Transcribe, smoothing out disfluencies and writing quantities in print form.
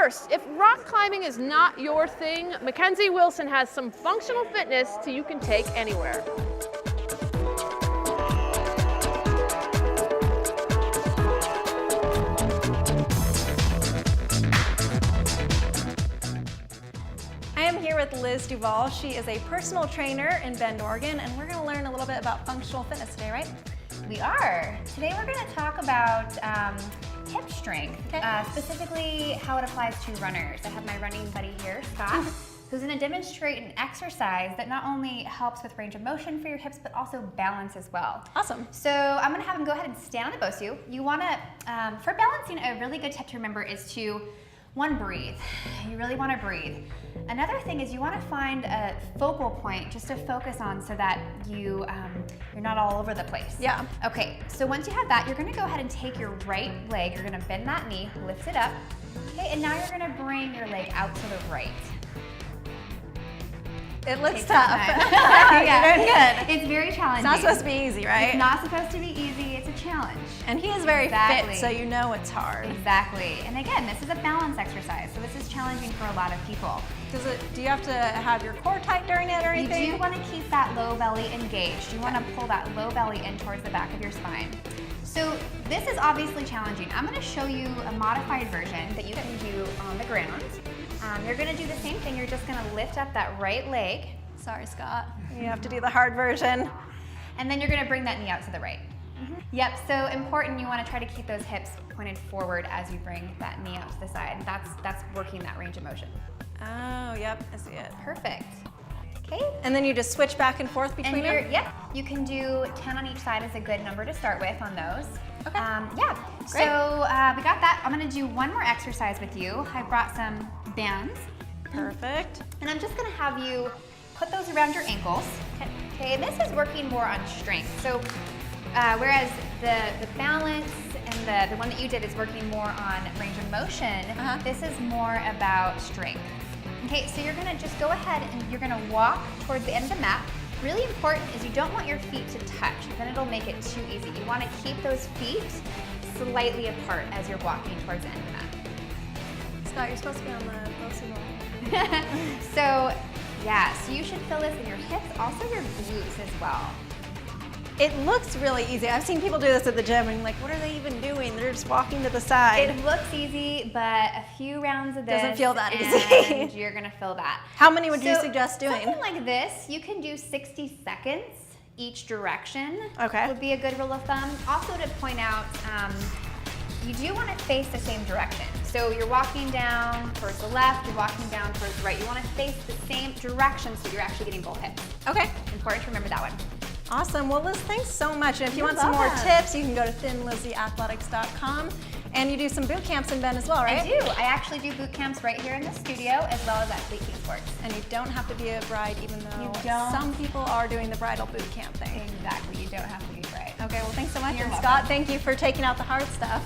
first, if rock climbing is not your thing, Mackenzie Wilson has some functional fitness so you can take anywhere. I am here with Liz Duvall. She is a personal trainer in Bend, Oregon, and we're going to learn a little bit about functional fitness today, right? We are. Today we're going to talk about hip strength, specifically how it applies to runners. I have my running buddy here, Scott, who's going to demonstrate an exercise that not only helps with range of motion for your hips, but also balance as well. Awesome. So I'm going to have him go ahead and stand on the Bosu. You want to, for balancing, a really good tip to remember is to, one, breathe. You really want to breathe. Another thing is you want to find a focal point just to focus on so that you're not all over the place. Yeah. Okay, so once you have that, you're going to go ahead and take your right leg, you're going to bend that knee, lift it up. Okay, and now you're going to bring your leg out to the right. It looks Take tough. Yeah. You're doing good. It's very challenging. It's not supposed to be easy, right? It's not supposed to be easy, it's a challenge. And he is very Exactly. fit, so you know it's hard. Exactly. And again, this is a balance exercise, so this is challenging for a lot of people. Do you have to have your core tight during it or anything? You do want to keep that low belly engaged. You want to pull that low belly in towards the back of your spine. So this is obviously challenging. I'm going to show you a modified version that you can do on the ground. You're going to do the same thing. You're just going to lift up that right leg. Sorry, Scott. You have to do the hard version. And then you're going to bring that knee out to the right. Yep, so important, you want to try to keep those hips pointed forward as you bring that knee out to the side. That's working that range of motion. Oh, yep, I see it. Perfect. Okay. And then you just switch back and forth between them? Yep, you can do 10 on each side is a good number to start with on those. Okay. Yeah, Great. so we got that. I'm gonna do one more exercise with you. I brought some bands. Perfect. And I'm just gonna have you put those around your ankles. Okay, and this is working more on strength. So whereas the balance and the one that you did is working more on range of motion, this is more about strength. Okay, so you're gonna just go ahead and you're gonna walk towards the end of the mat. Really important is you don't want your feet to touch, then it'll make it too easy. You wanna keep those feet slightly apart as you're walking towards the end of the mat. Scott, you're supposed to be on the Bosu wall. So, yeah, so you should feel this in your hips, also your glutes as well. It looks really easy. I've seen people do this at the gym and I'm like, what are they even doing? They're just walking to the side. It looks easy, but a few rounds of this doesn't feel that easy. And you're gonna feel that. How many would you suggest doing? Something like this, you can do 60 seconds each direction. Okay. Would be a good rule of thumb. Also to point out, you do want to face the same direction. So you're walking down towards the left, you're walking down towards the right. You want to face the same direction so you're actually getting both hips. Okay. Important to remember that one. Awesome. Well, Liz, thanks so much. And if you want some more tips, you can go to thinlizzyathletics.com. And you do some boot camps in Bend as well, right? I do. I actually do boot camps right here in the studio as well as at Fleet King Sports. And you don't have to be a bride, even though You don't. some people are doing the bridal boot camp thing. Exactly. You don't have to be right. Okay, well, thanks so much. You're and welcome. Scott, thank you for taking out the hard stuff.